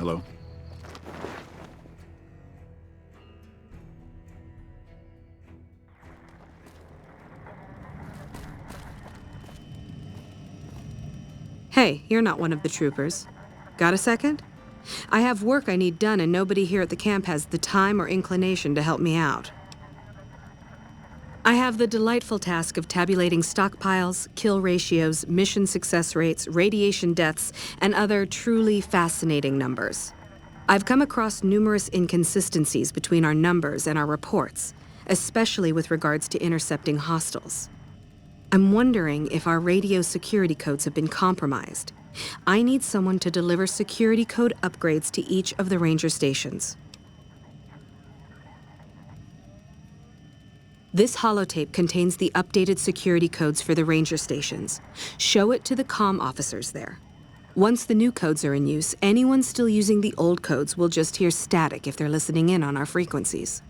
Hello? Hey, you're not one of the troopers. Got a second? I have work I need done and nobody here at the camp has the time or inclination to help me out. I have the delightful task of tabulating stockpiles, kill ratios, mission success rates, radiation deaths, and other truly fascinating numbers. I've come across numerous inconsistencies between our numbers and our reports, especially with regards to intercepting hostiles. I'm wondering if our radio security codes have been compromised. I need someone to deliver security code upgrades to each of the ranger stations. This holotape contains the updated security codes for the ranger stations. Show it to the comm officers there. Once the new codes are in use, anyone still using the old codes will just hear static if they're listening in on our frequencies.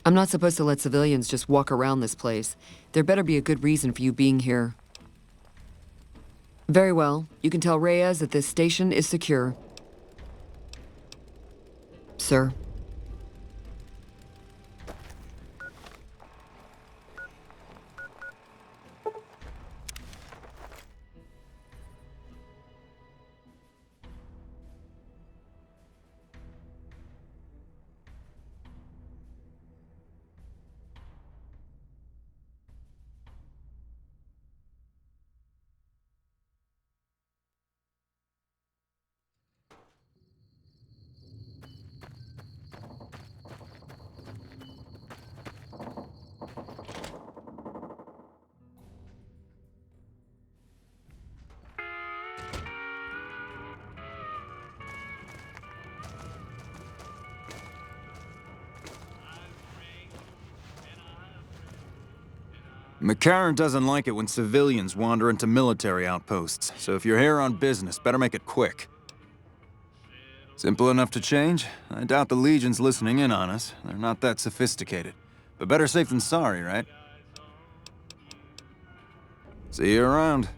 I'm not supposed to let civilians just walk around this place. There better be a good reason for you being here. Very well. You can tell Reyes that this station is secure. Sir. McCarran doesn't like it when civilians wander into military outposts, so if you're here on business, better make it quick. Simple enough to change? I doubt the Legion's listening in on us. They're not that sophisticated. But better safe than sorry, right? See you around.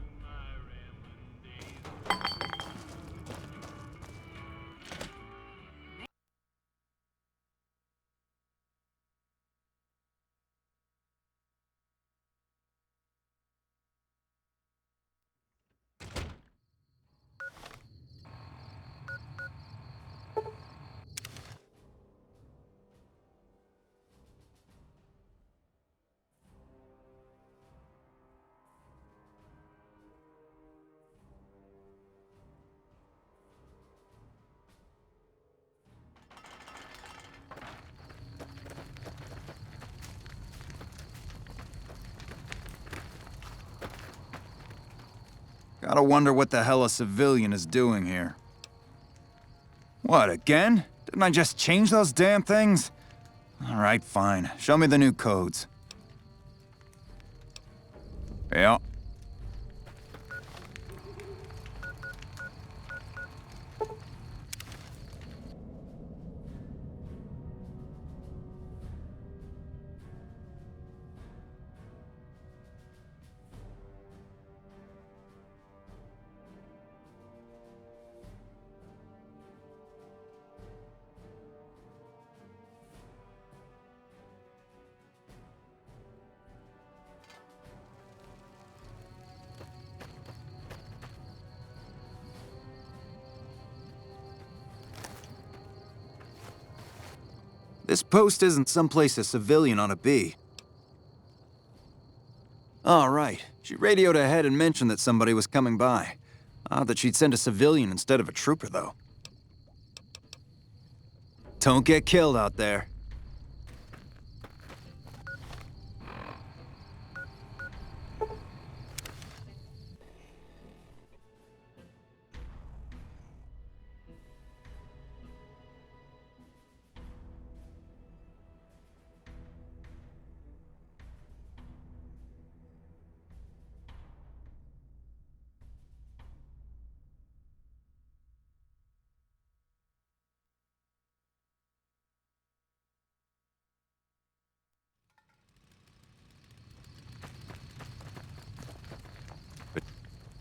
Gotta wonder what the hell a civilian is doing here. What, again? Didn't I just change those damn things? Alright, fine. Show me the new codes. Yeah. This post isn't someplace a civilian ought to be. All right. She radioed ahead and mentioned that somebody was coming by. Odd that she'd send a civilian instead of a trooper, though. Don't get killed out there.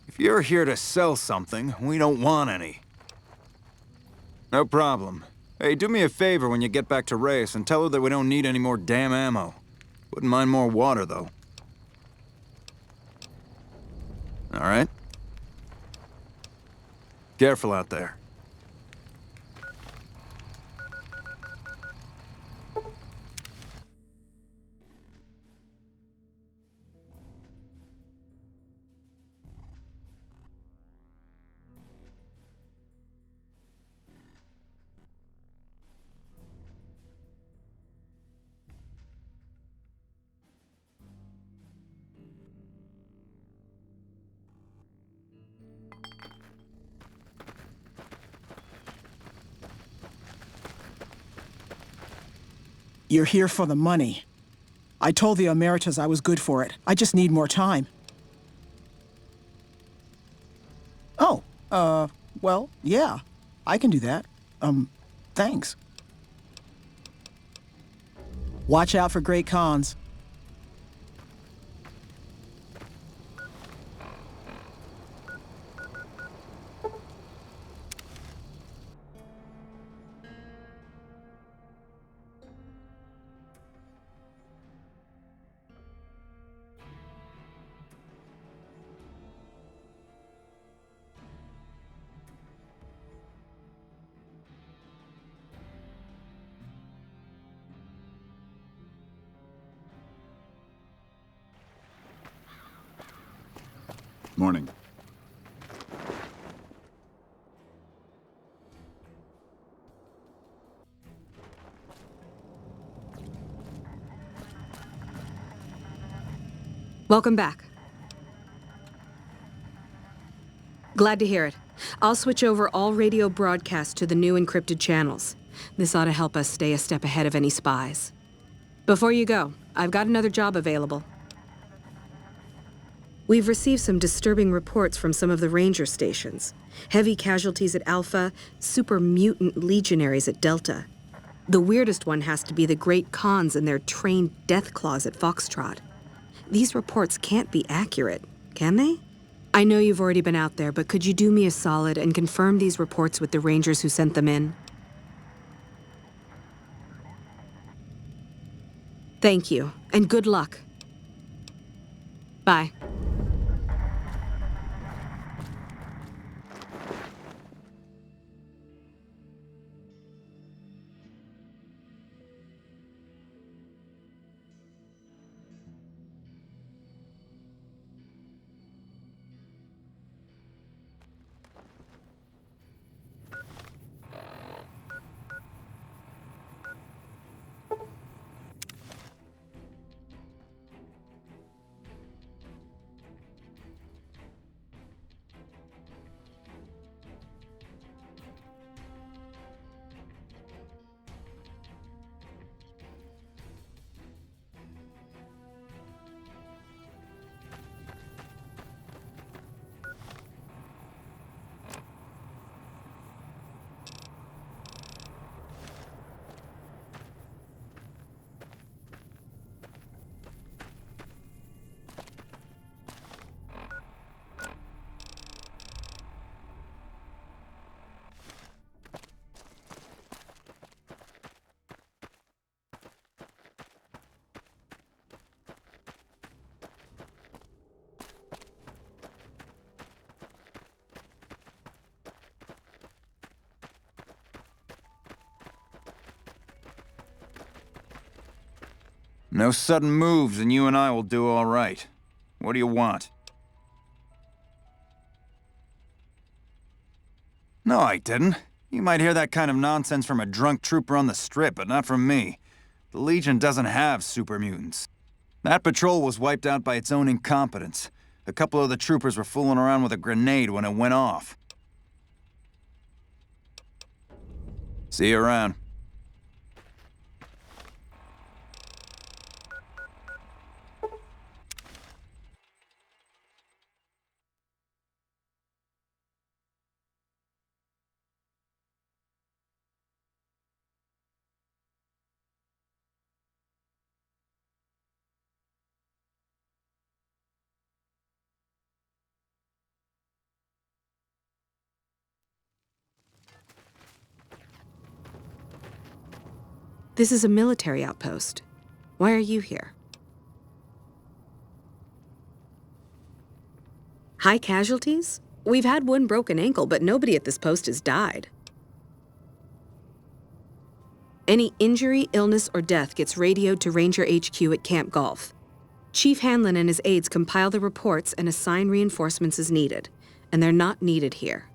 If you're here to sell something, we don't want any. No problem. Hey, do me a favor when you get back to Reyes and tell her that we don't need any more damn ammo. Wouldn't mind more water, though. All right? Careful out there. You're here for the money. I told the Emeritus I was good for it. I just need more time. Oh, well, yeah. I can do that. Thanks. Watch out for Great Khans. Morning. Welcome back. Glad to hear it. I'll switch over all radio broadcasts to the new encrypted channels. This ought to help us stay a step ahead of any spies. Before you go, I've got another job available. We've received some disturbing reports from some of the Ranger stations. Heavy casualties at Alpha, super mutant legionaries at Delta. The weirdest one has to be the Great Khans and their trained death claws at Foxtrot. These reports can't be accurate, can they? I know you've already been out there, but could you do me a solid and confirm these reports with the Rangers who sent them in? Thank you, and good luck. Bye. No sudden moves and you and I will do all right. What do you want? No, I didn't. You might hear that kind of nonsense from a drunk trooper on the strip, but not from me. The Legion doesn't have super mutants. That patrol was wiped out by its own incompetence. A couple of the troopers were fooling around with a grenade when it went off. See you around. This is a military outpost. Why are you here? High casualties? We've had one broken ankle, but nobody at this post has died. Any injury, illness, or death gets radioed to Ranger HQ at Camp Golf. Chief Hanlon and his aides compile the reports and assign reinforcements as needed, and they're not needed here.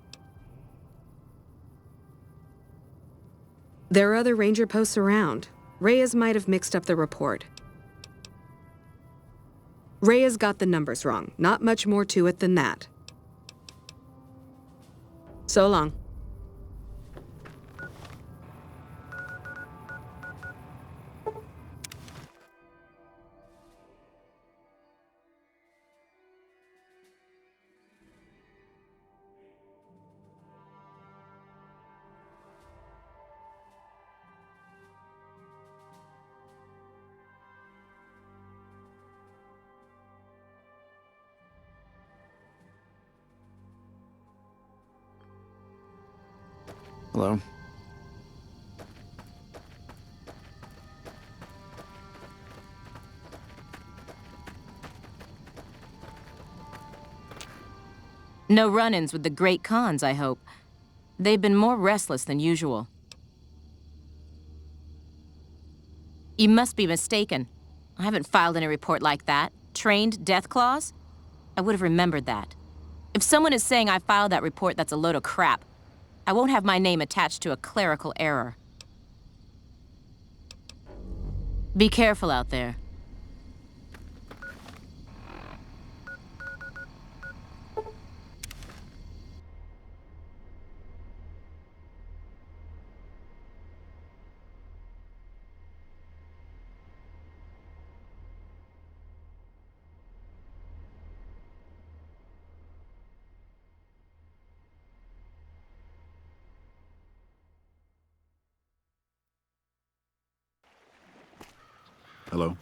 There are other Ranger posts around. Reyes might have mixed up the report. Reyes got the numbers wrong. Not much more to it than that. So long. Hello? No run-ins with the Great Khans, I hope. They've been more restless than usual. You must be mistaken. I haven't filed any report like that. Trained death clause? I would have remembered that. If someone is saying I filed that report, that's a load of crap. I won't have my name attached to a clerical error. Be careful out there. Hello?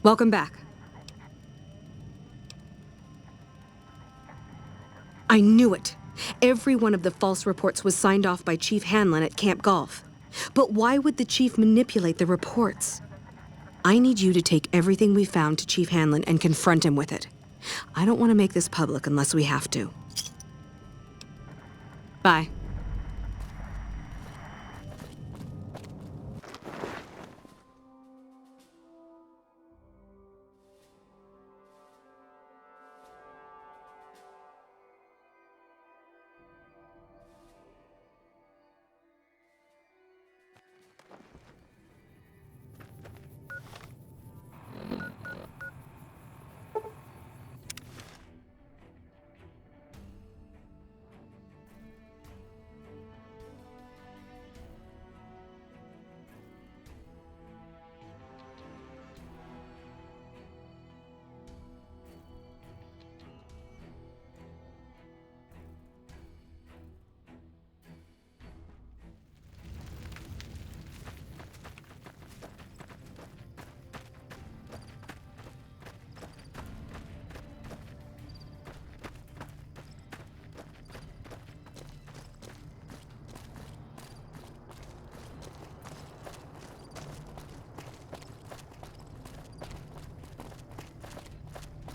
Welcome back. I knew it. Every one of the false reports was signed off by Chief Hanlon at Camp Golf. But why would the chief manipulate the reports? I need you to take everything we found to Chief Hanlon and confront him with it. I don't want to make this public unless we have to. Bye.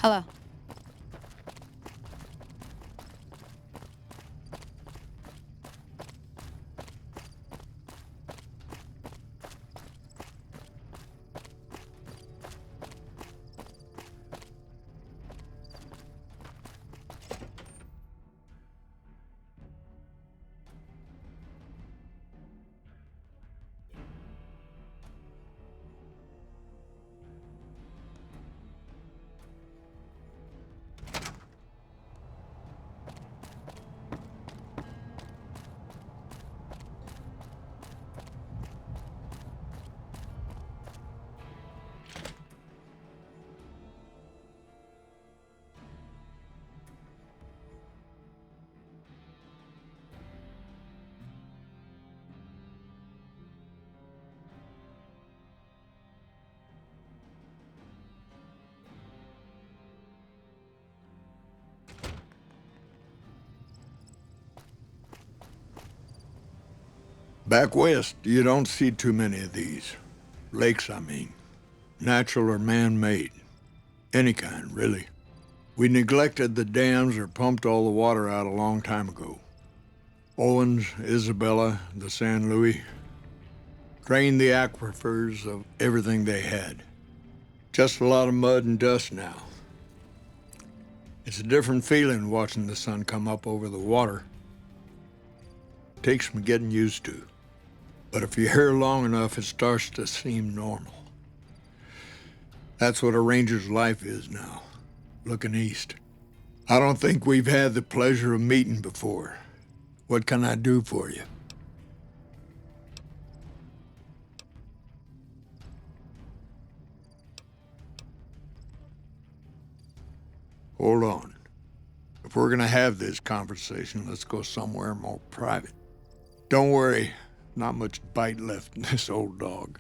Hello. Back west, you don't see too many of these. Lakes, I mean. Natural or man-made. Any kind, really. We neglected the dams or pumped all the water out a long time ago. Owens, Isabella, the San Luis. Drained the aquifers of everything they had. Just a lot of mud and dust now. It's a different feeling watching the sun come up over the water. Takes some getting used to. But if you're here long enough, it starts to seem normal. That's what a ranger's life is now, looking east. I don't think we've had the pleasure of meeting before. What can I do for you? Hold on. If we're gonna have this conversation, let's go somewhere more private. Don't worry, not much bite left in this old dog.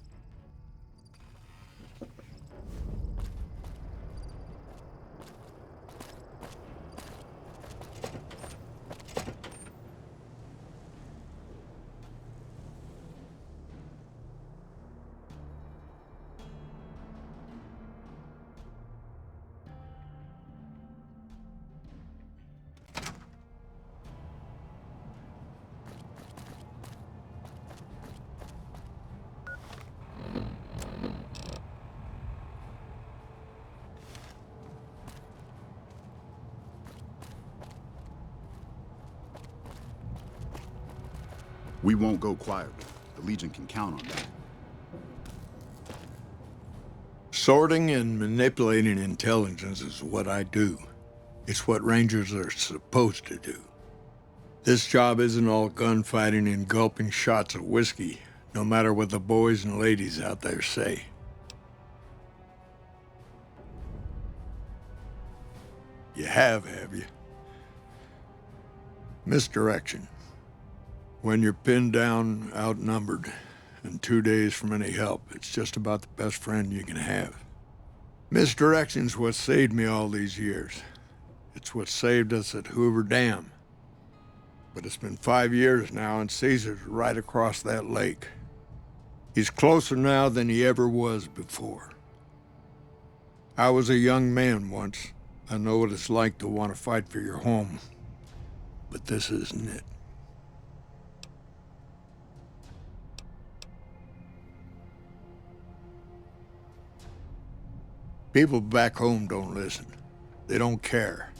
We won't go quietly. The Legion can count on that. Sorting and manipulating intelligence is what I do. It's what Rangers are supposed to do. This job isn't all gunfighting and gulping shots of whiskey, no matter what the boys and ladies out there say. You have you? Misdirection. When you're pinned down, outnumbered, and 2 days from any help, it's just about the best friend you can have. Misdirection's what saved me all these years. It's what saved us at Hoover Dam. But it's been 5 years now, and Caesar's right across that lake. He's closer now than he ever was before. I was a young man once. I know what it's like to want to fight for your home. But this isn't it. People back home don't listen. They don't care.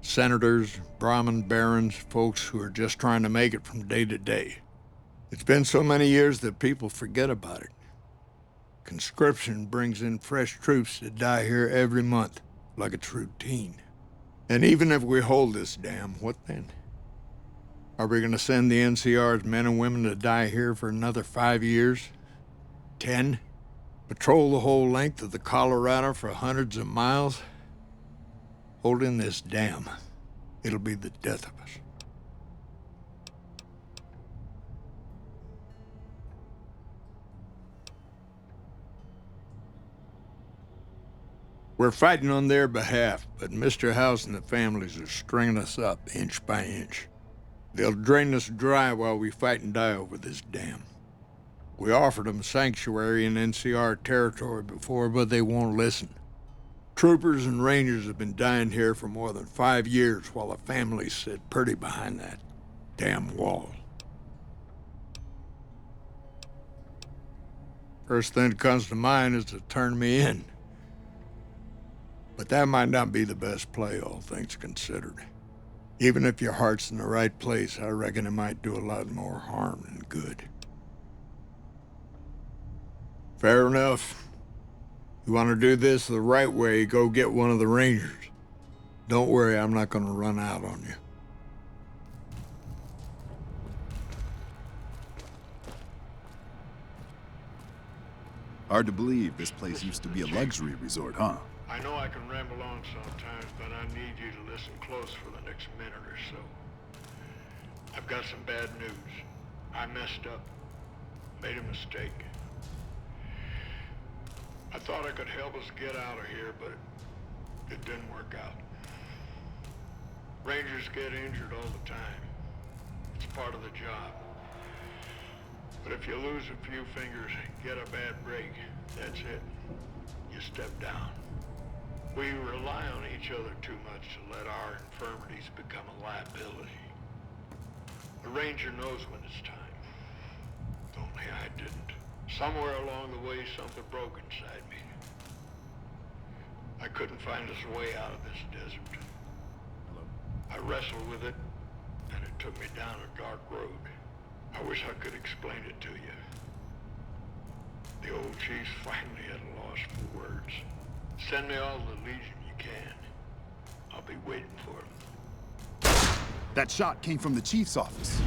Senators, Brahmin barons, folks who are just trying to make it from day to day. It's been so many years that people forget about it. Conscription brings in fresh troops to die here every month, like it's routine. And even if we hold this dam, what then? Are we gonna send the NCR's men and women to die here for another 5 years? 10? Patrol the whole length of the Colorado for hundreds of miles? Holding this dam, it'll be the death of us. We're fighting on their behalf, but Mr. House and the families are stringing us up inch by inch. They'll drain us dry while we fight and die over this dam. We offered them sanctuary in NCR territory before, but they won't listen. Troopers and Rangers have been dying here for more than 5 years while the families sit pretty behind that damn wall. First thing that comes to mind is to turn me in. But that might not be the best play, all things considered. Even if your heart's in the right place, I reckon it might do a lot more harm than good. Fair enough. You want to do this the right way, go get one of the Rangers. Don't worry, I'm not going to run out on you. Hard to believe this place used to be a luxury resort, huh? I know I can ramble on sometimes, but I need you to listen close for the next minute or so. I've got some bad news. I messed up. Made a mistake. I thought I could help us get out of here, but it didn't work out. Rangers get injured all the time. It's part of the job. But if you lose a few fingers, get a bad break, that's it. You step down. We rely on each other too much to let our infirmities become a liability. The Ranger knows when it's time. Only I didn't. Somewhere along the way, something broke inside me. I couldn't find us a way out of this desert. I wrestled with it, and it took me down a dark road. I wish I could explain it to you. The old chief's finally at a loss for words. Send me all the Legion you can. I'll be waiting for him. That shot came from the chief's office.